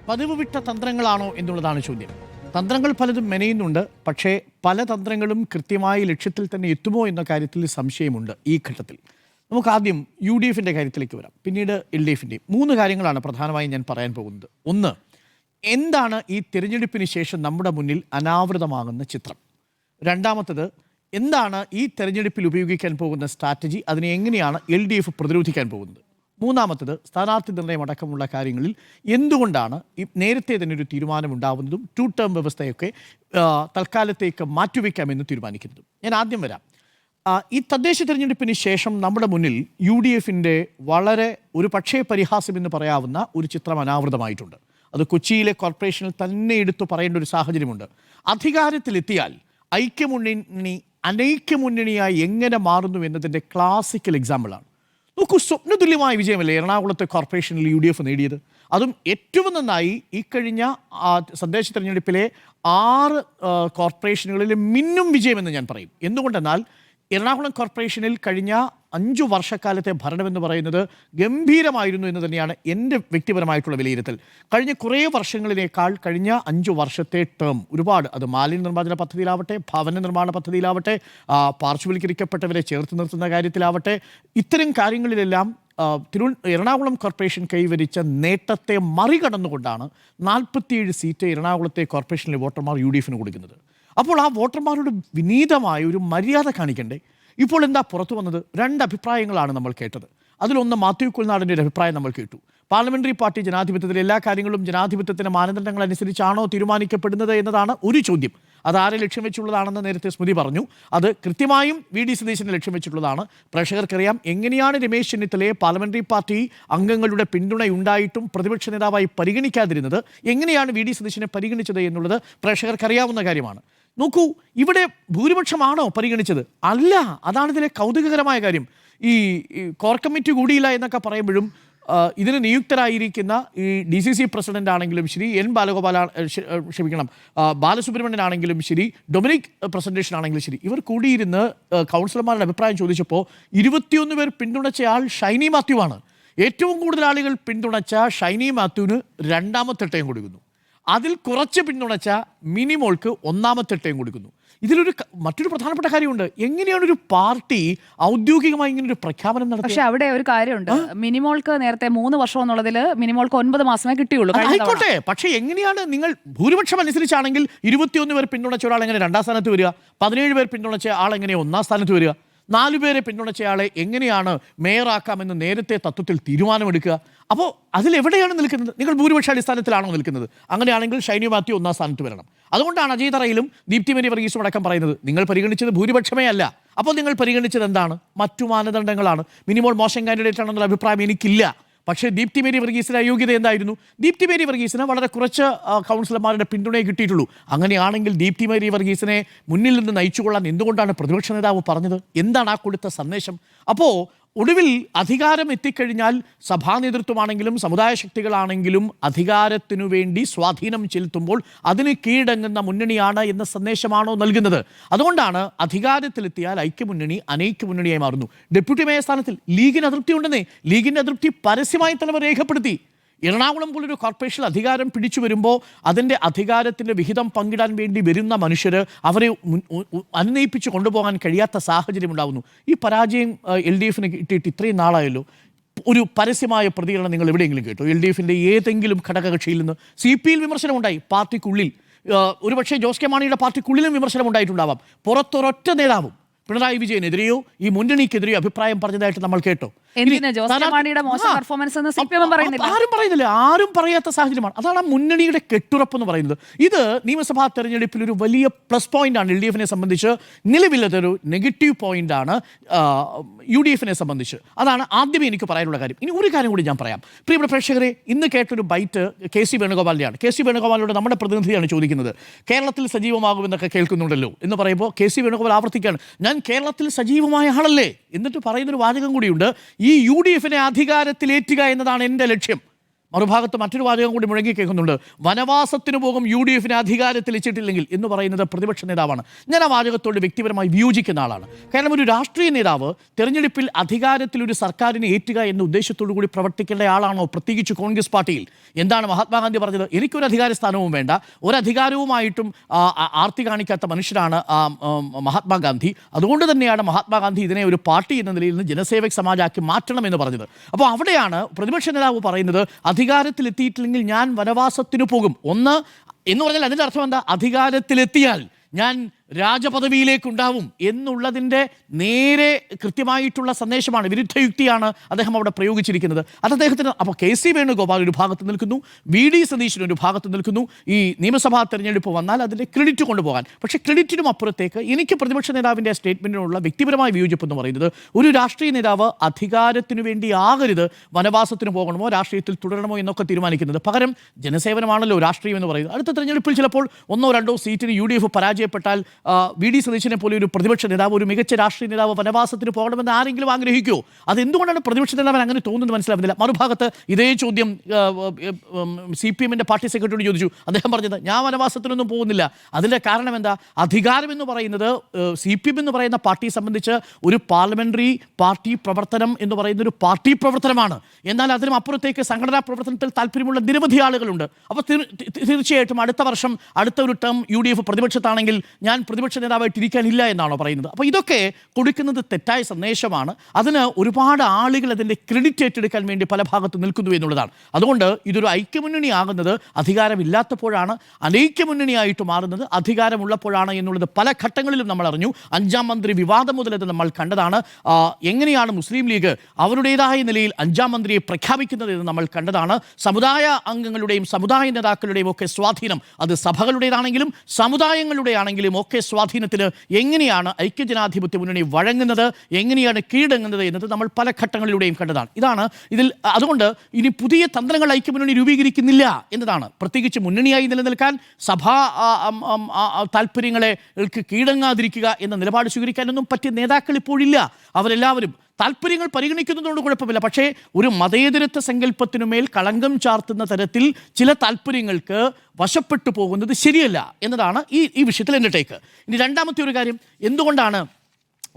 പതിവ് വിട്ട തന്ത്രങ്ങളാണോ എന്നുള്ളതാണ് ചോദ്യം. തന്ത്രങ്ങൾ പലതും മെനയുന്നുണ്ട്. പക്ഷേ പല തന്ത്രങ്ങളും കൃത്യമായി ലക്ഷ്യത്തിൽ തന്നെ എത്തുമോ എന്ന കാര്യത്തിൽ സംശയമുണ്ട് ഈ ഘട്ടത്തിൽ. നമുക്ക് ആദ്യം UDF-ൻ്റെ കാര്യത്തിലേക്ക് വരാം, പിന്നീട് LDF-ൻ്റെയും. 3 കാര്യങ്ങളാണ് പ്രധാനമായും ഞാൻ പറയാൻ പോകുന്നത്. ഒന്ന്, എന്താണ് ഈ തിരഞ്ഞെടുപ്പിന് ശേഷം നമ്മുടെ മുന്നിൽ അനാവൃതമാകുന്ന ചിത്രം? രണ്ടാമത്തത്, എന്താണ് ഈ തെരഞ്ഞെടുപ്പിൽ ഉപയോഗിക്കാൻ പോകുന്ന സ്ട്രാറ്റജി? അതിനെ എങ്ങനെയാണ് LDF പ്രതിരോധിക്കാൻ പോകുന്നത്? മൂന്നാമത്തത്, സ്ഥാനാർത്ഥി നിർണ്ണയം അടക്കമുള്ള കാര്യങ്ങളിൽ എന്തുകൊണ്ടാണ് ഈ നേരത്തെ തന്നെ ഒരു തീരുമാനമുണ്ടാവുന്നതും 2 ടേം വ്യവസ്ഥയൊക്കെ തൽക്കാലത്തേക്ക് മാറ്റിവെക്കാമെന്ന് തീരുമാനിക്കുന്നതും. ഞാൻ ആദ്യം വരാം. ഈ തദ്ദേശ തിരഞ്ഞെടുപ്പിന് ശേഷം നമ്മുടെ മുന്നിൽ UDF-ൻ്റെ വളരെ ഒരു പക്ഷേ പരിഹാസമെന്ന് പറയാവുന്ന ഒരു ചിത്രം അനാവൃതമായിട്ടുണ്ട്. അത് കൊച്ചിയിലെ കോർപ്പറേഷനിൽ തന്നെ എടുത്തു പറയേണ്ട ഒരു സാഹചര്യമുണ്ട്. അധികാരത്തിലെത്തിയാൽ ഐക്യമുന്നണി അനൈക്യമുന്നണിയായി എങ്ങനെ മാറുന്നു എന്നതിൻ്റെ ക്ലാസിക്കൽ എക്സാമ്പിളാണ്. നോക്കൂ, സ്വപ്നതുല്യമായ വിജയമല്ലേ എറണാകുളത്തെ കോർപ്പറേഷനിൽ UDF നേടിയത്? അതും ഏറ്റവും നന്നായി ഈ കഴിഞ്ഞ തദ്ദേശ തിരഞ്ഞെടുപ്പിലെ 6 കോർപ്പറേഷനുകളിലെ മിന്നും വിജയമെന്ന് ഞാൻ പറയും. എന്തുകൊണ്ടെന്നാൽ എറണാകുളം കോർപ്പറേഷനിൽ കഴിഞ്ഞ 5 വർഷക്കാലത്തെ ഭരണമെന്ന് പറയുന്നത് ഗംഭീരമായിരുന്നു എന്ന് തന്നെയാണ് എൻ്റെ വ്യക്തിപരമായിട്ടുള്ള വിലയിരുത്തൽ. കഴിഞ്ഞ കുറേ വർഷങ്ങളിലേക്കാൾ കഴിഞ്ഞ 5 വർഷത്തെ ടേം ഒരുപാട്, അത് മാലിന്യ നിർമ്മാർജ്ജന പദ്ധതിയിലാവട്ടെ, ഭവന നിർമ്മാണ പദ്ധതിയിലാവട്ടെ, പാർശ്വവൽക്കരിക്കപ്പെട്ടവരെ ചേർത്ത് നിർത്തുന്ന കാര്യത്തിലാവട്ടെ, ഇത്തരം കാര്യങ്ങളിലെല്ലാം എറണാകുളം കോർപ്പറേഷൻ കൈവരിച്ച നേട്ടത്തെ മറികടന്നുകൊണ്ടാണ് 47 സീറ്റ് എറണാകുളത്തെ കോർപ്പറേഷനിലെ വോട്ടർമാർ UDF-ന് കൊടുക്കുന്നത്. അപ്പോൾ ആ വോട്ടർമാരോട് വിനീതമായ ഒരു മര്യാദ കാണിക്കണ്ടേ? ഇപ്പോൾ എന്താ പുറത്തു വന്നത്? 2 അഭിപ്രായങ്ങളാണ് നമ്മൾ കേട്ടത്. അതിലൊന്ന് മാത്യു കുൽനാടിൻ്റെ ഒരു അഭിപ്രായം നമ്മൾ കേട്ടു. പാർലമെൻ്ററി പാർട്ടി ജനാധിപത്യത്തിൽ എല്ലാ കാര്യങ്ങളും ജനാധിപത്യത്തിൻ്റെ മാനദണ്ഡങ്ങൾ അനുസരിച്ചാണോ തീരുമാനിക്കപ്പെടുന്നത് എന്നതാണ് ഒരു ചോദ്യം. അത് ആരെ ലക്ഷ്യം വെച്ചുള്ളതാണെന്ന് നേരത്തെ സ്മൃതി പറഞ്ഞു. അത് കൃത്യമായും VD സതീശനെ ലക്ഷ്യം വെച്ചിട്ടുള്ളതാണ്. പ്രേക്ഷകർക്കറിയാം എങ്ങനെയാണ് രമേശ് ചെന്നിത്തലയെ പാർലമെൻ്ററി പാർട്ടി അംഗങ്ങളുടെ പിന്തുണയുണ്ടായിട്ടും പ്രതിപക്ഷ നേതാവായി പരിഗണിക്കാതിരുന്നത്, എങ്ങനെയാണ് VD സതീശനെ പരിഗണിച്ചത് എന്നുള്ളത് പ്രേക്ഷകർക്കറിയാവുന്ന കാര്യമാണ്. നോക്കൂ, ഇവിടെ ഭൂരിപക്ഷമാണോ പരിഗണിച്ചത്? അല്ല. അതാണ് ഇതിലെ കൗതുകകരമായ കാര്യം. ഈ കോർ കമ്മിറ്റി കൂടിയില്ല എന്നൊക്കെ പറയുമ്പോഴും ഇതിന് നിയുക്തരായിരിക്കുന്ന ഈ DCC പ്രസിഡന്റ് ആണെങ്കിലും ശരി, ബാലസുബ്രഹ്മണ്യൻ ആണെങ്കിലും ശരി, ഡൊമിനിക് പ്രസന്റേഷൻ ആണെങ്കിലും ശരി, ഇവർ കൂടിയിരുന്ന് കൗൺസിലർമാരുടെ അഭിപ്രായം ചോദിച്ചപ്പോൾ 21 പേർ പിന്തുണച്ചയാൾ ഷൈനി മാത്യു ആണ്. ഏറ്റവും കൂടുതൽ ആളുകൾ പിന്തുണച്ച ഷൈനി മാത്യുവിന് 2ാമത്തെ ടേം കൊടുക്കുന്നു. അതിൽ കുറച്ച് പിന്തുണച്ച മിനിമോൾക്ക് 1ാമത്തെ ടേം കൊടുക്കുന്നു. ഇതിലൊരു മറ്റൊരു പ്രധാനപ്പെട്ട കാര്യമുണ്ട്. എങ്ങനെയാണ് ഒരു പാർട്ടി ഔദ്യോഗികമായി ഇങ്ങനെ ഒരു പ്രഖ്യാപനം നടത്തുന്നത്? പക്ഷെ അവിടെ ഒരു കാര്യമുണ്ട്. മിനിമോൾക്ക് നേരത്തെ 3 വർഷം എന്നുള്ളതിൽ മിനിമോൾക്ക് 9 മാസമേ കിട്ടിയുള്ളൂ. ആയിക്കോട്ടെ, പക്ഷേ എങ്ങനെയാണ് നിങ്ങൾ ഭൂരിപക്ഷം അനുസരിച്ചാണെങ്കിൽ 21 പേർ പിന്തുണച്ച ഒരാൾ എങ്ങനെ 2ാം സ്ഥാനത്ത് വരിക? 17 പേർ പിന്തുണച്ച ആൾ എങ്ങനെ 1ാം സ്ഥാനത്ത് വരിക? 4 പേരെ പിന്തുണച്ചയാളെ എങ്ങനെയാണ് മേയറാക്കാമെന്ന് നേരത്തെ തത്വത്തിൽ തീരുമാനമെടുക്കുക? അപ്പോൾ അതിലെവിടെയാണ് നിൽക്കുന്നത്? നിങ്ങൾ ഭൂരിപക്ഷ അടിസ്ഥാനത്തിലാണോ നിൽക്കുന്നത്? അങ്ങനെയാണെങ്കിൽ ഷൈനി മാത്യു 1ാം സ്ഥാനത്ത് വരണം. അതുകൊണ്ടാണ് അജയ് തറയിലും ദീപ്തി മേരി വർഗീസും അടക്കം പറയുന്നത് നിങ്ങൾ പരിഗണിച്ചത് ഭൂരിപക്ഷമേ അല്ല. അപ്പോൾ നിങ്ങൾ പരിഗണിച്ചത് എന്താണ്? മറ്റു മാനദണ്ഡങ്ങളാണ്. മിനിമോൾ മോശം കാൻഡിഡേറ്റ് ആണെന്നുള്ള അഭിപ്രായം എനിക്കില്ല. പക്ഷേ ദീപ്തി മേരി വർഗീസിൻ്റെ അയോഗ്യത എന്തായിരുന്നു? ദീപ്തി മേരി വർഗീസിന് വളരെ കുറച്ച് കൗൺസിലർമാരുടെ പിന്തുണയെ കിട്ടിയിട്ടുള്ളൂ. അങ്ങനെയാണെങ്കിൽ ദീപ്തി മേരി വർഗീസിനെ മുന്നിൽ നിന്ന് നയിച്ചുകൊള്ളാൻ എന്തുകൊണ്ടാണ് പ്രതിപക്ഷ നേതാവ് പറഞ്ഞത്? എന്താണ് ആ കൊടുത്ത സന്ദേശം? അപ്പോൾ ഒടുവിൽ അധികാരം എത്തിക്കഴിഞ്ഞാൽ സഭാ നേതൃത്വമാണെങ്കിലും സമുദായ ശക്തികളാണെങ്കിലും അധികാരത്തിനു വേണ്ടി സ്വാധീനം ചെലുത്തുമ്പോൾ അതിന് കീഴടങ്ങുന്ന മുന്നണിയാണ് എന്ന സന്ദേശമാണോ നൽകുന്നത്? അതുകൊണ്ടാണ് അധികാരത്തിലെത്തിയാൽ ഐക്യമുന്നണി അനൈക്യമുന്നണിയായി മാറുന്നു. ഡെപ്യൂട്ടി മേയർ സ്ഥാനത്തിൽ ലീഗിന് അതൃപ്തി ഉണ്ടെന്നേ. ലീഗിൻ്റെ അതൃപ്തി പരസ്യമായി തന്നെ രേഖപ്പെടുത്തി. എറണാകുളം പോലൊരു കോർപ്പറേഷൻ അധികാരം പിടിച്ചു വരുമ്പോൾ അതിൻ്റെ അധികാരത്തിൻ്റെ വിഹിതം പങ്കിടാൻ വേണ്ടി വരുന്ന മനുഷ്യർ അവരെ അന്വയിപ്പിച്ച് കൊണ്ടുപോകാൻ കഴിയാത്ത സാഹചര്യം ഉണ്ടാകുന്നു. ഈ പരാജയം LDF-ന് കിട്ടിയിട്ട് ഇത്രയും നാളായല്ലോ. ഒരു പരസ്യമായ പ്രതികരണം നിങ്ങൾ എവിടെയെങ്കിലും കേട്ടോ? LDF-ൻ്റെ ഏതെങ്കിലും ഘടകകക്ഷിയിൽ നിന്ന് CPയിൽ വിമർശനമുണ്ടായി. പാർട്ടിക്കുള്ളിൽ ഒരുപക്ഷെ ജോസ് കെ മാണിയുടെ പാർട്ടിക്കുള്ളിലും വിമർശനം ഉണ്ടായിട്ടുണ്ടാവാം. പുറത്തൊരൊറ്റ നേതാവും പിണറായി വിജയനെതിരെയോ ഈ മുന്നണിക്കെതിരെയോ അഭിപ്രായം പറഞ്ഞതായിട്ട് നമ്മൾ കേട്ടോ? ആരും പറയുന്നില്ല. ആരും പറയാത്ത സാഹചര്യമാണ്. അതാണ് മുന്നണിയുടെ കെട്ടുറപ്പ് എന്ന് പറയുന്നത്. ഇത് നിയമസഭാ തെരഞ്ഞെടുപ്പിൽ ഒരു വലിയ പ്ലസ് പോയിന്റാണ് LDF-നെ സംബന്ധിച്ച്. നിലവിലതൊരു നെഗറ്റീവ് പോയിന്റാണ് UDF-നെ സംബന്ധിച്ച്. അതാണ് ആദ്യമേ എനിക്ക് പറയാനുള്ള കാര്യം. ഇനി ഒരു കാര്യം കൂടി ഞാൻ പറയാം. പ്രിയപ്പെട്ട പ്രേക്ഷകരെ, ഇന്ന് കേട്ടൊരു ബൈറ്റ് KC വേണുഗോപാലിൻ്റെയാണ്. KC വേണുഗോപാലിനോട് നമ്മുടെ പ്രതിനിധിയാണ് ചോദിക്കുന്നത്. കേരളത്തിൽ സജീവമാകുമെന്നൊക്കെ കേൾക്കുന്നുണ്ടല്ലോ എന്ന് പറയുമ്പോൾ KC വേണുഗോപാൽ ആവർത്തിക്കുകയാണ്, ഞാൻ കേരളത്തിൽ സജീവമായ ആളല്ലേ? എന്നിട്ട് പറയുന്നൊരു വാചകം കൂടിയുണ്ട്, ഈ UDF-നെ അധികാരത്തിലേറ്റുക എന്നതാണ് എൻ്റെ ലക്ഷ്യം. മറുഭാഗത്ത് മറ്റൊരു വാചകം കൂടി മുഴങ്ങി കേൾക്കുന്നുണ്ട്. വനവാസത്തിന് പോകും UDF അധികാരത്തിൽ എത്തിയിട്ടില്ലെങ്കിൽ എന്ന് പറയുന്നത് പ്രതിപക്ഷ നേതാവാണ്. ഞാൻ ആ വാചകത്തോട് വ്യക്തിപരമായി വിയോജിക്കുന്ന ആളാണ്. കാരണം ഒരു രാഷ്ട്രീയ നേതാവ് തെരഞ്ഞെടുപ്പിൽ അധികാരത്തിൽ ഒരു സർക്കാരിനെ ഏറ്റുക എന്ന ഉദ്ദേശത്തോടു കൂടി പ്രവർത്തിക്കേണ്ട ആളാണോ? പ്രത്യേകിച്ച് കോൺഗ്രസ് പാർട്ടിയിൽ. എന്താണ് മഹാത്മാഗാന്ധി പറഞ്ഞത്? എനിക്കൊരു അധികാര സ്ഥാനവും വേണ്ട, ഒരധികാരവുമായിട്ടും ആർത്തി കാണിക്കാത്ത മനുഷ്യരാണ് മഹാത്മാഗാന്ധി. അതുകൊണ്ട് തന്നെയാണ് മഹാത്മാഗാന്ധി ഇതിനെ ഒരു പാർട്ടി എന്ന നിലയിൽ നിന്ന് ജനസേവക് സമാജാക്കി മാറ്റണമെന്ന് പറഞ്ഞത്. അപ്പോൾ അവിടെയാണ് പ്രതിപക്ഷ നേതാവ് പറയുന്നത് അധികാരത്തിലെത്തിയിട്ടില്ലെങ്കിൽ ഞാൻ വനവാസത്തിന് പോകും. എന്ന് പറഞ്ഞാൽ അതിൻ്റെ അർത്ഥം എന്താ? അധികാരത്തിലെത്തിയാൽ ഞാൻ രാജപദവിയിലേക്കുണ്ടാവും എന്നുള്ളതിൻ്റെ നേരെ കൃത്യമായിട്ടുള്ള സന്ദേശമാണ്, വിരുദ്ധ യുക്തിയാണ് അദ്ദേഹം അവിടെ പ്രയോഗിച്ചിരിക്കുന്നത്. അത് അദ്ദേഹത്തിന് അപ്പോൾ KC വേണുഗോപാൽ ഒരു ഭാഗത്ത് നിൽക്കുന്നു, VD സതീശൻ ഒരു ഭാഗത്ത് നിൽക്കുന്നു. ഈ നിയമസഭാ തെരഞ്ഞെടുപ്പ് വന്നാൽ അതിൻ്റെ ക്രെഡിറ്റ് കൊണ്ടുപോകാൻ. പക്ഷേ ക്രെഡിറ്റിനും അപ്പുറത്തേക്ക് എനിക്ക് പ്രതിപക്ഷ നേതാവിൻ്റെ സ്റ്റേറ്റ്മെൻറ്റിനുള്ള വ്യക്തിപരമായ വിയോജിപ്പ് എന്ന് പറയുന്നത് ഒരു രാഷ്ട്രീയ നേതാവ് അധികാരത്തിനു വേണ്ടി ആകരുത് വനവാസത്തിന് പോകണമോ രാഷ്ട്രീയത്തിൽ തുടരണമോ എന്നൊക്കെ തീരുമാനിക്കുന്നത്. പകരം ജനസേവനമാണല്ലോ രാഷ്ട്രീയം എന്ന് പറയുന്നത്. അടുത്ത തെരഞ്ഞെടുപ്പിൽ ചിലപ്പോൾ 1-2 സീറ്റിന് UDF പരാജയപ്പെട്ടാൽ VD സതീശനെ പോലെ ഒരു പ്രതിപക്ഷ നേതാവ്, ഒരു മികച്ച രാഷ്ട്രീയ നേതാവ് വനവാസത്തിന് പോകണമെന്ന് ആരെങ്കിലും ആഗ്രഹിക്കുമോ? അതെന്തുകൊണ്ടാണ് പ്രതിപക്ഷ നേതാവിന് അങ്ങനെ തോന്നുന്നത് മനസ്സിലാവുന്നില്ല. മറുഭാഗത്ത് ഇതേ ചോദ്യം CPM പാർട്ടി സെക്രട്ടറിയോട് ചോദിച്ചു. അദ്ദേഹം പറഞ്ഞത് ഞാൻ വനവാസത്തിനൊന്നും പോകുന്നില്ല. അതിൻ്റെ കാരണം എന്താ? അധികാരം എന്ന് പറയുന്നത് CPM എന്ന് പറയുന്ന പാർട്ടിയെ സംബന്ധിച്ച് ഒരു പാർലമെന്ററി പാർട്ടി പ്രവർത്തനം എന്ന് പറയുന്ന ഒരു പാർട്ടി പ്രവർത്തനമാണ്. എന്നാൽ അതിനും അപ്പുറത്തേക്ക് സംഘടനാ പ്രവർത്തനത്തിൽ താല്പര്യമുള്ള നിരവധി ആളുകളുണ്ട്. അപ്പോൾ തീർച്ചയായിട്ടും അടുത്ത വർഷം അടുത്ത ഒരു ടേം UDF പ്രതിപക്ഷത്താണെങ്കിൽ ഞാൻ പ്രതിപക്ഷ നേതാവായിട്ട് ഇരിക്കാനില്ല എന്നാണോ പറയുന്നത്? അപ്പോൾ ഇതൊക്കെ കൊടുക്കുന്നത് തെറ്റായ സന്ദേശമാണ്. അതിന് ഒരുപാട് ആളുകൾ അതിൻ്റെ ക്രെഡിറ്റ് ഏറ്റെടുക്കാൻ വേണ്ടി പല ഭാഗത്ത് നിൽക്കുന്നു എന്നുള്ളതാണ്. അതുകൊണ്ട് ഇതൊരു ഐക്യമുന്നണി ആകുന്നത് അധികാരമില്ലാത്തപ്പോഴാണ്, അനൈക്യമുന്നണിയായിട്ട് മാറുന്നത് അധികാരമുള്ളപ്പോഴാണ് എന്നുള്ളത് പല ഘട്ടങ്ങളിലും നമ്മൾ അറിഞ്ഞു. 5ാം മന്ത്രി വിവാദം മുതൽ അത് നമ്മൾ കണ്ടതാണ്. എങ്ങനെയാണ് മുസ്ലിം ലീഗ് അവരുടേതായ നിലയിൽ 5ാം മന്ത്രിയെ പ്രഖ്യാപിക്കുന്നത് എന്ന് നമ്മൾ കണ്ടതാണ്. സമുദായ അംഗങ്ങളുടെയും സമുദായ നേതാക്കളുടെയും ഒക്കെ സ്വാധീനം, അത് സഭകളുടേതാണെങ്കിലും സമുദായങ്ങളുടെ ആണെങ്കിലും ഒക്കെ സ്വാധീനത്തിന് എങ്ങനെയാണ് ഐക്യജനാധിപത്യ മുന്നണി വഴങ്ങുന്നത്, എങ്ങനെയാണ് കീഴടങ്ങുന്നത് എന്നത് നമ്മൾ പല ഘട്ടങ്ങളിലൂടെയും കണ്ടതാണ്. അതുകൊണ്ട് ഇനി പുതിയ തന്ത്രങ്ങൾ ഐക്യമുന്നണി രൂപീകരിക്കുന്നില്ല എന്നതാണ്. പ്രത്യേകിച്ച് മുന്നണിയായി നിലനിൽക്കാൻ സഭാ താല്പര്യങ്ങളെ കീഴടങ്ങാതിരിക്കുക എന്ന നിലപാട് സ്വീകരിക്കാനൊന്നും പറ്റിയ നേതാക്കൾ ഇപ്പോഴില്ല. അവരെല്ലാവരും താല്പര്യങ്ങൾ പരിഗണിക്കുന്നതുകൊണ്ട് കുഴപ്പമില്ല. പക്ഷേ ഒരു മതേതരത്വ സങ്കല്പത്തിനുമേൽ കളങ്കം ചാർത്തുന്ന തരത്തിൽ ചില താല്പര്യങ്ങൾക്ക് വശപ്പെട്ടു പോകുന്നത് ശരിയല്ല എന്നതാണ് ഈ വിഷയത്തിൽ എൻ്റെ ടേക്ക്. ഇനി രണ്ടാമത്തെ ഒരു കാര്യം, എന്തുകൊണ്ടാണ്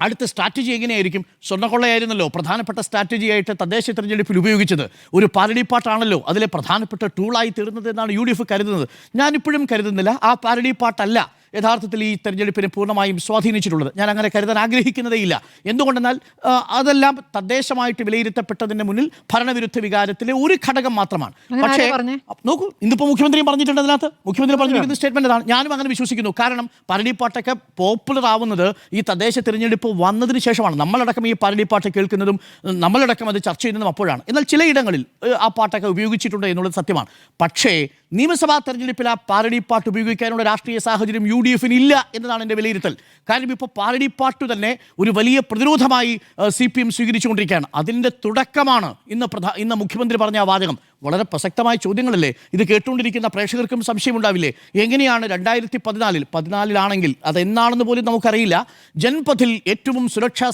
അടുത്ത സ്ട്രാറ്റജി എങ്ങനെയായിരിക്കും? സ്വർണ്ണക്കൊള്ളയായിരുന്നല്ലോ പ്രധാനപ്പെട്ട സ്ട്രാറ്റജിയായിട്ട് തദ്ദേശ തെരഞ്ഞെടുപ്പിൽ ഉപയോഗിച്ചത്. ഒരു പാരഡിപ്പാട്ടാണല്ലോ അതിലെ പ്രധാനപ്പെട്ട ടൂളായി തീർന്നത് എന്നാണ് UDF കരുതുന്നത്. ഞാനിപ്പോഴും കരുതുന്നില്ല. ആ പാരഡിപ്പാട്ടല്ല യഥാർത്ഥത്തിൽ ഈ തെരഞ്ഞെടുപ്പിനെ പൂർണ്ണമായും സ്വാധീനിച്ചിട്ടുള്ളത്. ഞാൻ അങ്ങനെ കരുതാൻ ആഗ്രഹിക്കുന്നതേയില്ല. എന്തുകൊണ്ടെന്നാൽ അതെല്ലാം തദ്ദേശമായിട്ട് വിലയിരുത്തപ്പെട്ടതിന് മുന്നിൽ ഭരണവിരുദ്ധ വികാരത്തിലെ ഒരു ഘടകം മാത്രമാണ്. പക്ഷേ നോക്കൂ, ഇന്നിപ്പോൾ മുഖ്യമന്ത്രിയും പറഞ്ഞിട്ടുണ്ട്. അതിനകത്ത് മുഖ്യമന്ത്രി പറഞ്ഞിരിക്കുന്ന സ്റ്റേറ്റ്മെന്റ് അതാണ്. ഞാനും അങ്ങനെ വിശ്വസിക്കുന്നു. കാരണം പാരഡിപ്പാട്ടൊക്കെ പോപ്പുലർ ആവുന്നത് ഈ തദ്ദേശ തിരഞ്ഞെടുപ്പ് വന്നതിന് ശേഷമാണ്. നമ്മളടക്കം ഈ പാരഡിപ്പാട്ട് കേൾക്കുന്നതും നമ്മളടക്കം അത് ചർച്ച ചെയ്യുന്നതും അപ്പോഴാണ്. എന്നാൽ ചിലയിടങ്ങളിൽ ആ പാട്ടൊക്കെ ഉപയോഗിച്ചിട്ടുണ്ട് എന്നുള്ളത് സത്യമാണ്. പക്ഷേ നിയമസഭാ തെരഞ്ഞെടുപ്പിൽ ആ പാരഡിപ്പാട്ട് ഉപയോഗിക്കാനുള്ള രാഷ്ട്രീയ സാഹചര്യം UDF ഇല്ല എന്നതാണ് എൻ്റെ വിലയിരുത്തൽ. കാരണം ഇപ്പോൾ പാരഡിപ്പാട്ട് തന്നെ ഒരു വലിയ പ്രതിരോധമായി CPM സ്വീകരിച്ചുകൊണ്ടിരിക്കുകയാണ്. അതിൻ്റെ തുടക്കമാണ് ഇന്ന് മുഖ്യമന്ത്രി പറഞ്ഞ ആ വാചകം. വളരെ പ്രസക്തമായ ചോദ്യങ്ങളല്ലേ? ഇത് കേട്ടുകൊണ്ടിരിക്കുന്ന പ്രേക്ഷകർക്കും സംശയമുണ്ടാവില്ലേ? എങ്ങനെയാണ് 2014-ലാണെങ്കിൽ അതെന്നാണെന്ന് പോലും നമുക്കറിയില്ല, ജൻപഥിൽ ഏറ്റവും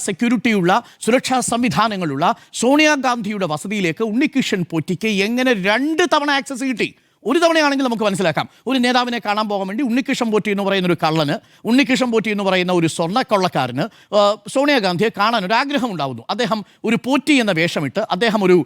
സെക്യൂരിറ്റിയുള്ള സുരക്ഷാ സംവിധാനങ്ങളുള്ള സോണിയാഗാന്ധിയുടെ വസതിയിലേക്ക് ഉണ്ണികൃഷ്ണൻ പോറ്റിക്ക് എങ്ങനെ 2 തവണ ആക്സസ് കിട്ടി? ഒരു തവണയാണെങ്കിൽ നമുക്ക് മനസ്സിലാക്കാം. ഒരു നേതാവിനെ കാണാൻ പോകാൻ വേണ്ടി ഉണ്ണികൃഷ്ണൻ പോറ്റി എന്ന് പറയുന്ന ഒരു കള്ളന്, ഉണ്ണികൃഷ്ണൻ പോറ്റി എന്ന് പറയുന്ന ഒരു സ്വർണ്ണക്കൊള്ളക്കാരന് സോണിയാഗാന്ധിയെ കാണാൻ ഒരു ആഗ്രഹം ഉണ്ടാവുന്നു. അദ്ദേഹം ഒരു പോറ്റി എന്ന വേഷമിട്ട് അദ്ദേഹം ഒരു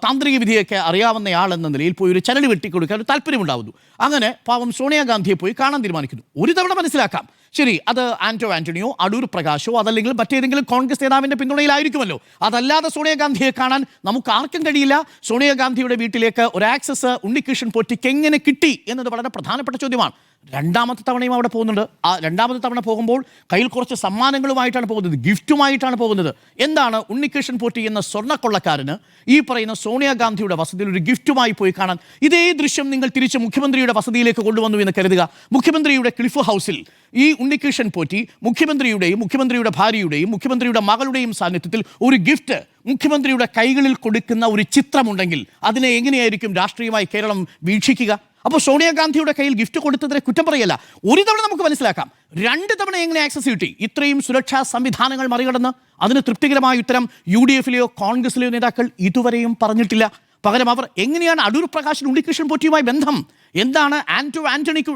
താന്ത്രിക വിധിയൊക്കെ അറിയാവുന്നയാൾ എന്ന നിലയിൽ പോയി ഒരു ചരട് വെട്ടിക്കൊടുക്കാൻ ഒരു താല്പര്യമുണ്ടാവുന്നു. അങ്ങനെ പാവം സോണിയാഗാന്ധിയെ പോയി കാണാൻ തീരുമാനിക്കുന്നു. ഒരു തവണ മനസ്സിലാക്കാം, ശരി, അത് ആന്റണിയോ അടൂർ പ്രകാശോ അതല്ലെങ്കിൽ മറ്റേതെങ്കിലും കോൺഗ്രസ് നേതാവിൻ്റെ പിന്തുണയിലായിരിക്കുമല്ലോ. അതല്ലാതെ സോണിയാഗാന്ധിയെ കാണാൻ നമുക്ക് ആർക്കും കഴിയില്ല. സോണിയാഗാന്ധിയുടെ വീട്ടിലേക്ക് ഒരു ആക്സസ് ഉണ്ണികൃഷ്ണൻ പോറ്റിക്ക് എങ്ങനെ കിട്ടി എന്നത് വളരെ പ്രധാനപ്പെട്ട ചോദ്യമാണ്. രണ്ടാമത്തെ തവണയും അവിടെ പോകുന്നുണ്ട്. ആ രണ്ടാമത്തെ തവണ പോകുമ്പോൾ കയ്യിൽ കുറച്ച് സമ്മാനങ്ങളുമായിട്ടാണ് പോകുന്നത്, ഗിഫ്റ്റുമായിട്ടാണ് പോകുന്നത്. എന്താണ് ഉണ്ണികൃഷ്ണൻ പോറ്റി എന്ന സ്വർണ്ണക്കൊള്ളക്കാരന് ഈ പറയുന്ന സോണിയാഗാന്ധിയുടെ വസതിയിൽ ഒരു ഗിഫ്റ്റുമായി പോയി കാണാൻ? ഇതേ ദൃശ്യം നിങ്ങൾ തിരിച്ച് മുഖ്യമന്ത്രിയുടെ വസതിയിലേക്ക് കൊണ്ടുവന്നു എന്ന് കരുതുക. മുഖ്യമന്ത്രിയുടെ ക്ലിഫ് ഹൗസിൽ ഈ ഉണ്ണികൃഷ്ണൻ പോറ്റി മുഖ്യമന്ത്രിയുടെ ഭാര്യയുടെയും മുഖ്യമന്ത്രിയുടെ മകളുടെയും സാന്നിധ്യത്തിൽ ഒരു ഗിഫ്റ്റ് മുഖ്യമന്ത്രിയുടെ കൈകളിൽ കൊടുക്കുന്ന ഒരു ചിത്രമുണ്ടെങ്കിൽ അതിനെ എങ്ങനെയായിരിക്കും രാഷ്ട്രീയമായി കേരളം വീക്ഷിക്കുക? അപ്പോൾ സോണിയാഗാന്ധിയുടെ കയ്യിൽ ഗിഫ്റ്റ് കൊടുത്തതിനെ കുറ്റം പറയല്ല. ഒരു തവണ നമുക്ക് മനസ്സിലാക്കാം, 2 തവണ എങ്ങനെ ആക്സസ് കിട്ടി? ഇത്രയും സുരക്ഷാ സംവിധാനങ്ങൾ മറികടന്ന് അതിന് തൃപ്തികരമായ ഉത്തരം UDF കോൺഗ്രസിലെയോ നേതാക്കൾ ഇതുവരെയും പറഞ്ഞിട്ടില്ല. പകരം അവർ എങ്ങനെയാണ് അടൂർ പ്രകാശൻ ഉണ്ണികൃഷ്ണൻ പോറ്റിയുമായി ബന്ധം, എന്താണ് ആന്റണിക്ക്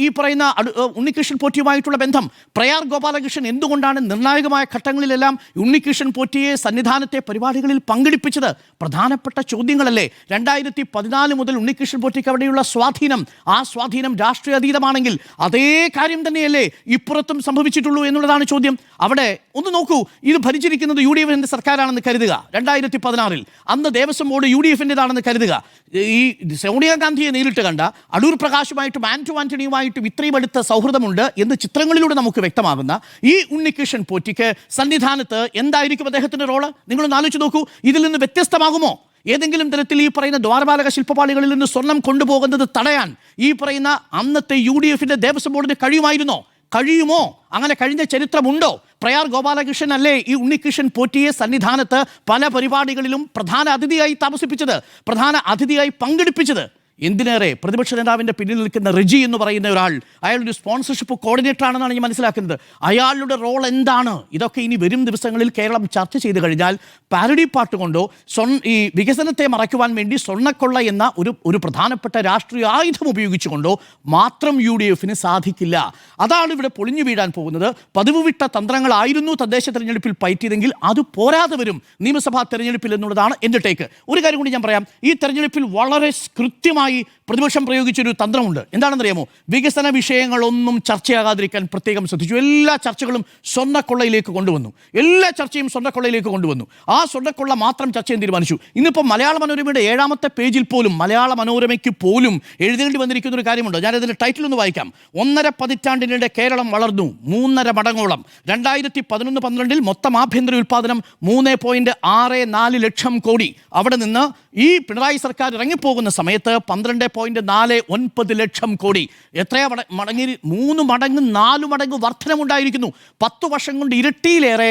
ഈ പറയുന്ന ഉണ്ണികൃഷ്ണൻ പോറ്റിയുമായിട്ടുള്ള ബന്ധം, പ്രയാർ ഗോപാലകൃഷ്ണൻ എന്തുകൊണ്ടാണ് നിർണായകമായ ഘട്ടങ്ങളിലെല്ലാം ഉണ്ണികൃഷ്ണൻ പോറ്റിയെ സന്നിധാനത്തെ പരിപാടികളിൽ പങ്കെടുപ്പിച്ചത്? പ്രധാനപ്പെട്ട ചോദ്യങ്ങളല്ലേ. 2014 മുതൽ ഉണ്ണികൃഷ്ണൻ പോറ്റിക്ക് അവിടെയുള്ള സ്വാധീനം, ആ സ്വാധീനം രാഷ്ട്രീയ അതീതമാണെങ്കിൽ അതേ കാര്യം തന്നെയല്ലേ ഇപ്പുറത്തും സംഭവിച്ചിട്ടുള്ളൂ എന്നുള്ളതാണ് ചോദ്യം. അവിടെ ഒന്ന് നോക്കൂ, ഇത് ഭരിച്ചിരിക്കുന്നത് UDFിന്റെ സർക്കാരാണെന്ന് കരുതുക. 2016 അന്ന് ദേവസ്വം ബോർഡ് UDFിൻ്റെതാണെന്ന് കരുതുക. ഈ സോണിയാഗാന്ധിയെ നേരിട്ട് കണ്ട അടൂർ പ്രകാശുമായിട്ടും ആന്റണിയുമായിട്ടും ഇത്രയും അടുത്ത സൗഹൃദമുണ്ട് എന്ന് ചിത്രങ്ങളിലൂടെ നമുക്ക് വ്യക്തമാകുന്ന ഈ ഉണ്ണികൃഷ്ണൻ പോറ്റിക്ക് സന്നിധാനത്ത് എന്തായിരിക്കും അദ്ദേഹത്തിന്റെ റോള്? നിങ്ങളൊന്ന് ആലോചിച്ച് നോക്കൂ. ഇതിൽ നിന്ന് വ്യത്യസ്തമാകുമോ? ഏതെങ്കിലും തരത്തിൽ ഈ പറയുന്ന ദ്വാരപാലക ശില്പപാളികളിൽ നിന്ന് സ്വർണം കൊണ്ടുപോകുന്നത് തടയാൻ ഈ പറയുന്ന അന്നത്തെ UDFിന്റെ ദേവസ്വം ബോർഡിന് കഴിയുമോ? അങ്ങനെ കഴിഞ്ഞ ചരിത്രമുണ്ടോ? പ്രയാർ ഗോപാലകൃഷ്ണൻ അല്ലേ ഈ ഉണ്ണികൃഷ്ണൻ പോറ്റിയെ സന്നിധാനത്ത് പല പരിപാടികളിലും പ്രധാന അതിഥിയായി താമസിപ്പിച്ചത്, പ്രധാന അതിഥിയായി പങ്കെടുപ്പിച്ചത്? എന്തിനേറെ പ്രതിപക്ഷ നേതാവിൻ്റെ പിന്നിൽ നിൽക്കുന്ന റിജി എന്ന് പറയുന്ന ഒരാൾ, അയാളൊരു സ്പോൺസർഷിപ്പ് കോർഡിനേറ്റർ ആണെന്നാണ് ഞാൻ മനസ്സിലാക്കുന്നത്. അയാളുടെ റോൾ എന്താണ്? ഇതൊക്കെ ഇനി വരും ദിവസങ്ങളിൽ കേരളം ചർച്ച ചെയ്ത് കഴിഞ്ഞാൽ പാരഡി പാട്ട് കൊണ്ടോ ഈ വികസനത്തെ മറയ്ക്കുവാൻ വേണ്ടി സ്വർണ്ണക്കൊള്ള എന്ന ഒരു പ്രധാനപ്പെട്ട രാഷ്ട്രീയ ആയുധം ഉപയോഗിച്ചുകൊണ്ടോ മാത്രം UDFിന് സാധിക്കില്ല. അതാണ് ഇവിടെ പൊളിഞ്ഞു വീഴാൻ പോകുന്നത്. പതിവ് വിട്ട തന്ത്രങ്ങളായിരുന്നു തദ്ദേശ തെരഞ്ഞെടുപ്പിൽ പയറ്റിയതെങ്കിൽ അത് പോരാതെ വരും നിയമസഭാ തെരഞ്ഞെടുപ്പിൽ എന്നുള്ളതാണ് എൻ്റെ ടേക്ക്. ഒരു കാര്യം കൂടി ഞാൻ പറയാം. ഈ തെരഞ്ഞെടുപ്പിൽ വളരെ കൃത്യമായി പ്രതിപക്ഷം പ്രയോഗിച്ചൊരു തന്ത്രമുണ്ട്. എന്താണെന്നറിയാമോ? വികസന വിഷയങ്ങളൊന്നും ചർച്ചയാകാതിരിക്കാൻ പ്രത്യേകം ശ്രദ്ധിച്ചു. എല്ലാ ചർച്ചകളും സ്വർണ്ണക്കൊള്ളയിലേക്ക് കൊണ്ടുവന്നു. എല്ലാ ചർച്ചയും സ്വർണ്ണക്കൊള്ളയിലേക്ക് കൊണ്ടുവന്നു. ആ സ്വർണ്ണക്കൊള്ള മാത്രം ചർച്ച ചെയ്യാൻ തീരുമാനിച്ചു. ഇന്നിപ്പോൾ മലയാള മനോരമയുടെ 7ാമത്തെ പേജിൽ പോലും, മലയാള മനോരമയ്ക്ക് പോലും എഴുതേണ്ടി വന്നിരിക്കുന്ന ഒരു കാര്യമുണ്ട്. ഞാനതിൻ്റെ ടൈറ്റിൽ ഒന്ന് വായിക്കാം. 1.5 പതിറ്റാണ്ടിനിടെ കേരളം വളർന്നു 3.5 മടങ്ങോളം. 2011-12 മൊത്തം ആഭ്യന്തര ഉൽപ്പാദനം 3.64 ലക്ഷം കോടി. അവിടെ നിന്ന് ഈ പിണറായി സർക്കാർ ഇറങ്ങിപ്പോകുന്ന സമയത്ത് 12.49 ലക്ഷം കോടി. എത്രയാ മടങ്ങി? 3 മടങ്ങ് 4 മടങ്ങ് വർധനമുണ്ടായിരിക്കുന്നു. 10 വർഷം കൊണ്ട് ഇരട്ടിയിലേറെ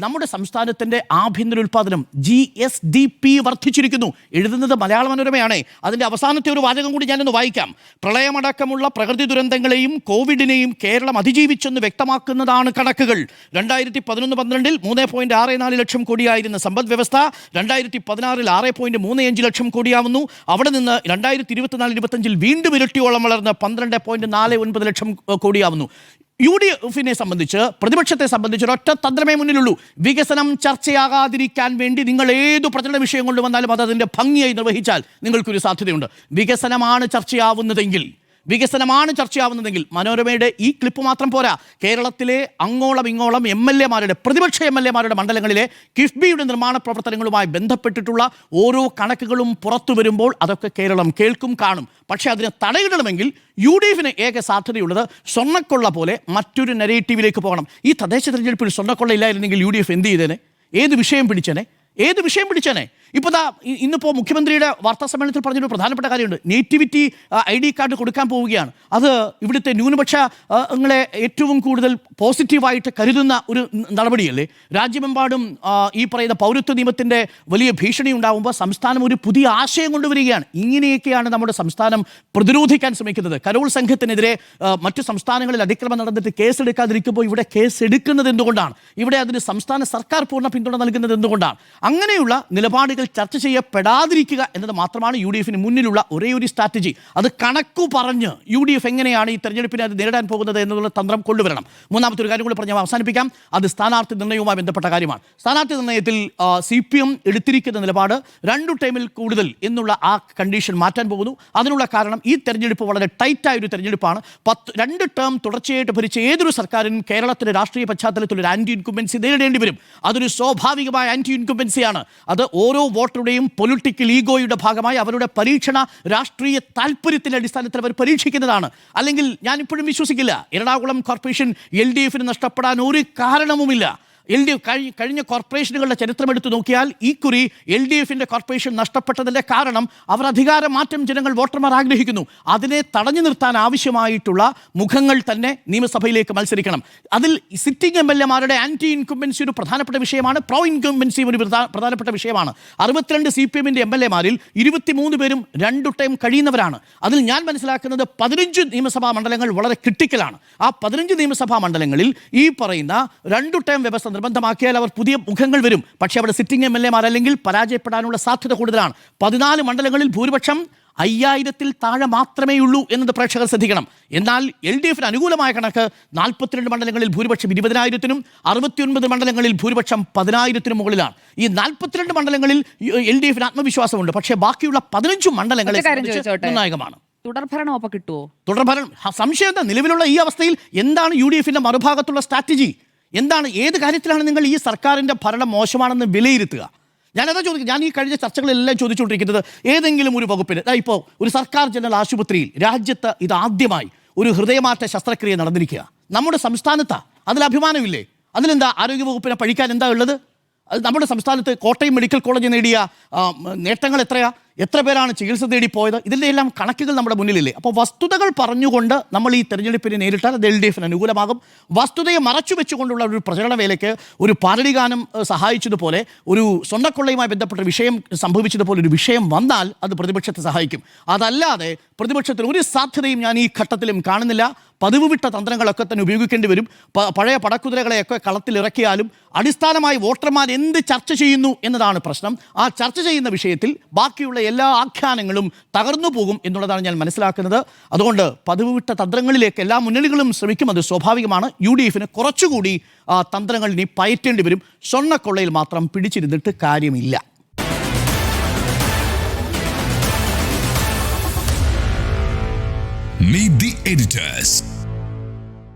നമ്മുടെ സംസ്ഥാനത്തിൻ്റെ ആഭ്യന്തര ഉൽപ്പാദനം GSDP വർദ്ധിച്ചിരിക്കുന്നു. എഴുതുന്നത് മലയാള മനോരമയാണ്. അതിൻ്റെ അവസാനത്തെ ഒരു വാചകം കൂടി ഞാനൊന്ന് വായിക്കാം. പ്രളയമടക്കമുള്ള പ്രകൃതി ദുരന്തങ്ങളെയും കോവിഡിനെയും കേരളം അതിജീവിച്ചെന്ന് വ്യക്തമാക്കുന്നതാണ് കണക്കുകൾ. 2011-12 3.64 ലക്ഷം കോടിയായിരുന്ന സമ്പദ് വ്യവസ്ഥ 2016 6.35 ലക്ഷം കോടിയാവുന്നു. അവിടെ നിന്ന് 2024-25 വീണ്ടും ഇരട്ടിയോളം വളർന്ന് 12.49 ലക്ഷം കോടിയാവുന്നു. UDFിനെ സംബന്ധിച്ച്, പ്രതിപക്ഷത്തെ സംബന്ധിച്ച് ഒരൊറ്റ തന്ത്രമേ മുന്നിലുള്ളൂ. വികസനം ചർച്ചയാകാതിരിക്കാൻ വേണ്ടി നിങ്ങൾ ഏതു പ്രചരണ വിഷയം കൊണ്ടുവന്നാലും അത് അതിൻ്റെ ഭംഗിയായി നിർവഹിച്ചാൽ നിങ്ങൾക്കൊരു സാധ്യതയുണ്ട്. വികസനമാണ് ചർച്ചയാവുന്നതെങ്കിൽ മനോരമയുടെ ഈ ക്ലിപ്പ് മാത്രം പോരാ. കേരളത്തിലെ അങ്ങോളം ഇങ്ങോളം പ്രതിപക്ഷ MLA-മാരുടെ മണ്ഡലങ്ങളിലെ കിഫ്ബിയുടെ നിർമ്മാണ പ്രവർത്തനങ്ങളുമായി ബന്ധപ്പെട്ടിട്ടുള്ള ഓരോ കണക്കുകളും പുറത്തു വരുമ്പോൾ അതൊക്കെ കേരളം കേൾക്കും, കാണും. പക്ഷേ അതിനെ തടയിടണമെങ്കിൽ UDFിന് ഏക സാധ്യതയുള്ളത് സ്വർണ്ണക്കൊള്ള പോലെ മറ്റൊരു നെറേറ്റീവിലേക്ക് പോകണം. ഈ തദ്ദേശ തെരഞ്ഞെടുപ്പിൽ സ്വർണ്ണക്കൊള്ള ഇല്ലായിരുന്നെങ്കിൽ UDF എന്ത് ചെയ്തേനെ? ഏത് വിഷയം പിടിച്ചേനെ? ഇപ്പോൾ ഇന്നിപ്പോൾ മുഖ്യമന്ത്രിയുടെ വാർത്താ സമ്മേളനത്തിൽ പറഞ്ഞൊരു പ്രധാനപ്പെട്ട കാര്യമുണ്ട്. നേറ്റിവിറ്റി ID കാർഡ് കൊടുക്കാൻ പോവുകയാണ്. അത് ഇവിടുത്തെ ന്യൂനപക്ഷങ്ങളെ ഏറ്റവും കൂടുതൽ പോസിറ്റീവായിട്ട് കരുതുന്ന ഒരു നടപടിയല്ലേ? രാജ്യമെമ്പാടും ഈ പറയുന്ന പൗരത്വ നിയമത്തിൻ്റെ വലിയ ഭീഷണി ഉണ്ടാകുമ്പോൾ സംസ്ഥാനം ഒരു പുതിയ ആശയം കൊണ്ടുവരികയാണ്. ഇങ്ങനെയൊക്കെയാണ് നമ്മുടെ സംസ്ഥാനം പ്രതിരോധിക്കാൻ ശ്രമിക്കുന്നത്. കരോൾ സംഘത്തിനെതിരെ മറ്റു സംസ്ഥാനങ്ങളിൽ അതിക്രമം നടന്നിട്ട് കേസെടുക്കാതിരിക്കുമ്പോൾ ഇവിടെ കേസെടുക്കുന്നത് എന്തുകൊണ്ടാണ്? ഇവിടെ അതിന് സംസ്ഥാന സർക്കാർ പൂർണ്ണ പിന്തുണ നൽകുന്നത് എന്തുകൊണ്ടാണ്? അങ്ങനെയുള്ള നിലപാടുകൾ ചർച്ച ചെയ്യപ്പെടാതിരിക്കുക എന്നത് മാത്രമാണ് UDFിന് മുന്നിലുള്ള ഒരേ ഒരു സ്ട്രാറ്റജി. അത് കണക്കു പറഞ്ഞ് UDF എങ്ങനെയാണ് ഈ തെരഞ്ഞെടുപ്പിനെ അത് നേരിടാൻ പോകുന്നത് എന്നുള്ള തന്ത്രം കൊണ്ടുവരണം. മൂന്നാമത്തെ ഒരു കാര്യം കൂടി പറഞ്ഞ് അവസാനിപ്പിക്കാം. അത് സ്ഥാനാർത്ഥി നിർണ്ണയവുമായി ബന്ധപ്പെട്ട കാര്യമാണ്. സ്ഥാനാർത്ഥി നിർണ്ണയത്തിൽ CPM എടുത്തിരിക്കുന്ന നിലപാട് 2 ടൈമിൽ കൂടുതൽ എന്നുള്ള ആ കണ്ടീഷൻ മാറ്റാൻ പോകുന്നു. അതിനുള്ള കാരണം ഈ തെരഞ്ഞെടുപ്പ് വളരെ ടൈറ്റായ ഒരു തെരഞ്ഞെടുപ്പാണ്. 2 ടേം തുടർച്ചയായിട്ട് ഭരിച്ച ഏതൊരു സർക്കാരിനും കേരളത്തിൻ്റെ രാഷ്ട്രീയ പശ്ചാത്തലത്തിൽ ഒരു ആൻറ്റി ഇൻകുംബൻസി നേരിടേണ്ടി വരും. അതൊരു സ്വാഭാവികമായ ആൻറ്റി ഇൻകുംബൻസിയാണ്. അത് ഓരോ വോട്ടറുടെയും പൊളിറ്റിക്കൽ ഈഗോയുടെ ഭാഗമായി അവരുടെ പരീക്ഷണ രാഷ്ട്രീയ താല്പര്യത്തിൻ്റെ അടിസ്ഥാനത്തിൽ അവർ പരീക്ഷിക്കുന്നതാണ്. അല്ലെങ്കിൽ ഞാനിപ്പോഴും വിശ്വസിക്കില്ല എറണാകുളം കോർപ്പറേഷൻ LDFിന് നഷ്ടപ്പെടാൻ ഒരു കാരണവുമില്ല. കഴിഞ്ഞ കോർപ്പറേഷനുകളുടെ ചരിത്രം എടുത്തു നോക്കിയാൽ ഇക്കുറി LDFിൻ്റെ കോർപ്പറേഷൻ നഷ്ടപ്പെട്ടതിൻ്റെ കാരണം അവർ അധികാര മാറ്റം ജനങ്ങൾ വോട്ടർമാർ ആഗ്രഹിക്കുന്നു. അതിനെ തടഞ്ഞു നിർത്താൻ ആവശ്യമായിട്ടുള്ള മുഖങ്ങൾ തന്നെ നിയമസഭയിലേക്ക് മത്സരിക്കണം. അതിൽ സിറ്റിംഗ് MLA-മാരുടെ ആൻറ്റി ഇൻകുംബൻസി ഒരു പ്രധാനപ്പെട്ട വിഷയമാണ്. പ്രോ ഇൻകുംബൻസി ഒരു പ്രധാനപ്പെട്ട വിഷയമാണ്. 62 CPMൻ്റെ MLA-മാരിൽ 23 പേരും 2 ടൈം കഴിയുന്നവരാണ്. അതിൽ ഞാൻ മനസ്സിലാക്കുന്നത് 15 നിയമസഭാ മണ്ഡലങ്ങൾ വളരെ ക്രിട്ടിക്കലാണ്. ആ 15 നിയമസഭാ മണ്ഡലങ്ങളിൽ ഈ പറയുന്ന 2 ടൈം വ്യവസ്ഥ നിർബന്ധമാക്കിയാൽ അവർ പുതിയ മുഖങ്ങൾ വരും. പക്ഷേ അവിടെ സിറ്റിംഗ് MLA-മാർ അല്ലെങ്കിൽ പരാജയപ്പെടാനുള്ള സാധ്യത കൂടുതലാണ്. 14 മണ്ഡലങ്ങളിൽ ഭൂരിപക്ഷം 5000-ൽ താഴെ മാത്രമേ ഉള്ളൂ എന്നത് പ്രേക്ഷകർ ശ്രദ്ധിക്കണം. എന്നാൽ LDF-ന് അനുകൂലമായ കണക്ക് 42 മണ്ഡലങ്ങളിൽ ഭൂരിപക്ഷം 20,000-നും 69 മണ്ഡലങ്ങളിൽ ഭൂരിപക്ഷം 10,000-നും മുകളിലാണ്. ഈ 42 മണ്ഡലങ്ങളിൽ LDF-ന് ആത്മവിശ്വാസമുണ്ട്. പക്ഷേ ബാക്കിയുള്ള 15 മണ്ഡലങ്ങളിൽ നിർണായകമാണ്. തുടർഭരണം ഒപ്പം കിട്ടുമോ? തുടർഭരണം സംശയം എന്താ? നിലവിലുള്ള ഈ അവസ്ഥയിൽ എന്താണ് UDF-ന്റെ മറുഭാഗത്തുള്ള സ്ട്രാറ്റജി? എന്താണ്, ഏത് കാര്യത്തിലാണ് നിങ്ങൾ ഈ സർക്കാരിൻ്റെ ഭരണം മോശമാണെന്ന് വിലയിരുത്തുക? ഞാനതാ ചോദിക്കുക. ഞാൻ ഈ കഴിഞ്ഞ ചർച്ചകളെല്ലാം ചോദിച്ചുകൊണ്ടിരിക്കുന്നത് ഏതെങ്കിലും ഒരു വകുപ്പിന്, ഇപ്പോൾ ഒരു സർക്കാർ ജനറൽ ആശുപത്രിയിൽ രാജ്യത്ത് ഇതാദ്യമായി ഒരു ഹൃദയമാറ്റ ശസ്ത്രക്രിയ നടന്നിരിക്കുക. നമ്മുടെ സംസ്ഥാനത്താ. അതിൽ അഭിമാനമില്ലേ? അതിലെന്താ ആരോഗ്യവകുപ്പിനെ പഴിക്കാൻ എന്താ ഉള്ളത്? അത് നമ്മുടെ സംസ്ഥാനത്ത് കോട്ടയം മെഡിക്കൽ കോളേജ് നേടിയ നേട്ടങ്ങൾ എത്രയാ? എത്ര പേരാണ് ചികിത്സ തേടി പോയത്? ഇതിൻ്റെ എല്ലാം കണക്കുകൾ നമ്മുടെ മുന്നിലില്ലേ? അപ്പോൾ വസ്തുതകൾ പറഞ്ഞുകൊണ്ട് നമ്മൾ ഈ തെരഞ്ഞെടുപ്പിനെ നേരിട്ടാൽ അത് LDF-ന് അനുകൂലമാകും. വസ്തുതയെ മറച്ചു വെച്ചുകൊണ്ടുള്ള ഒരു പ്രചരണ വേലയ്ക്ക് ഒരു പാരഡി ഗാനം സഹായിച്ചതുപോലെ, ഒരു സ്വർണ്ണക്കൊള്ളയുമായി ബന്ധപ്പെട്ട വിഷയം സംഭവിച്ചതുപോലെ ഒരു വിഷയം വന്നാൽ അത് പ്രതിപക്ഷത്തെ സഹായിക്കും. അതല്ലാതെ പ്രതിപക്ഷത്തിന് ഒരു സാധ്യതയും ഞാൻ ഈ ഘട്ടത്തിലും കാണുന്നില്ല. പതിവ് വിട്ട തന്ത്രങ്ങളൊക്കെ തന്നെ ഉപയോഗിക്കേണ്ടി വരും. പഴയ പടക്കുതിരകളെയൊക്കെ കളത്തിലിറക്കിയാലും അടിസ്ഥാനമായി വോട്ടർമാർ എന്ത് ചർച്ച ചെയ്യുന്നു എന്നതാണ് പ്രശ്നം. ആ ചർച്ച ചെയ്യുന്ന വിഷയത്തിൽ ബാക്കിയുള്ള എല്ലാ ആഖ്യാനങ്ങളും തകർന്നു പോകും എന്നുള്ളതാണ് ഞാൻ മനസ്സിലാക്കുന്നത്. അതുകൊണ്ട് പതിവ് വിട്ട തന്ത്രങ്ങളിലേക്ക് എല്ലാ മുന്നണികളും ശ്രമിക്കും. അത് സ്വാഭാവികമാണ്. UDF-ന് കുറച്ചുകൂടി തന്ത്രങ്ങൾ ഇനി പയറ്റേണ്ടി വരും. സ്വർണ്ണക്കൊള്ളയിൽ മാത്രം പിടിച്ചിരുന്നിട്ട് കാര്യമില്ല. Meet the editors.